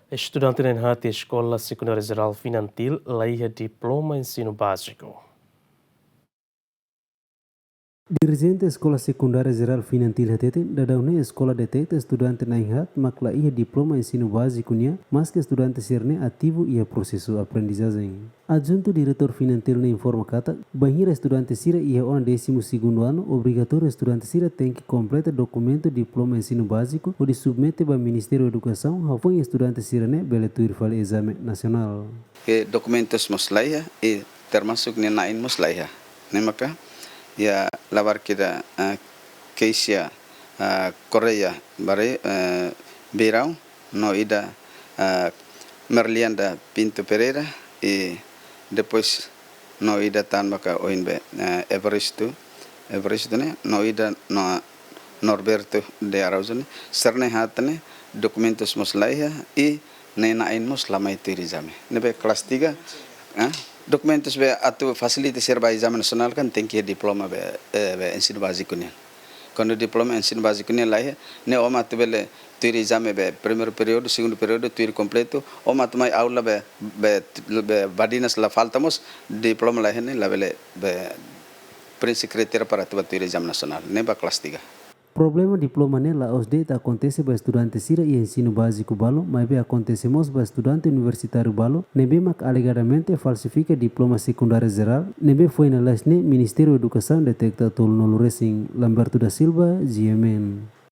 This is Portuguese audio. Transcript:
Estudante na'in-4 Eskola Sekundária Jerál Finantíl, laiha diploma ensinu básiku. Dirigente Eskola Sekundária Jerál Finantíl hatete dadaunya escola detecta estudante na'in-4 mak laiha diploma ensinu básiku nia, mas que estudante sirne ativo ia processo aprendizagem. Adjunto diretor Finantíl na informa kata, bahira estudante sira ia on 12º ano, obrigatório estudante sira tem que completa documento diploma ensinu básico ou de submete ba Ministério da Educação, hafung estudante sira ne beletuir fale exame nasional. Que documentos mos laiha e termasuk ni na'in mos laiha. Ne maka ya labar kita keisia Korea bare birau no ida Merlianda Pinto Pereira e depois no ida tan maka oinbe Evaristo ne no ida no Norberto de Arauzone serne hatne documentos mos laiha e na'in mos lamai turizame nebe kelas 3 documentos be atu facility serba exame nasional kan tem que diploma be ensino básico ne quando diploma ensino básico ne laiha ne o mat bele tuir exame be primeiro período segundo período tuir completo o mat mai aula be vadinas la faltamos diploma laiha ne la bele be principal criteria para tuir exame nasional ne ba kelas 3. Problema diploma ne la OSD acontece ba estudante sira e ensino básico balo, mas be acontecemos ba estudante universitário balo, nebe mak alegadamente falsifica diploma secundária geral, nebe foi na lesne Ministério da Educação detecta tolo nolo racing Lamberto da Silva, GMN.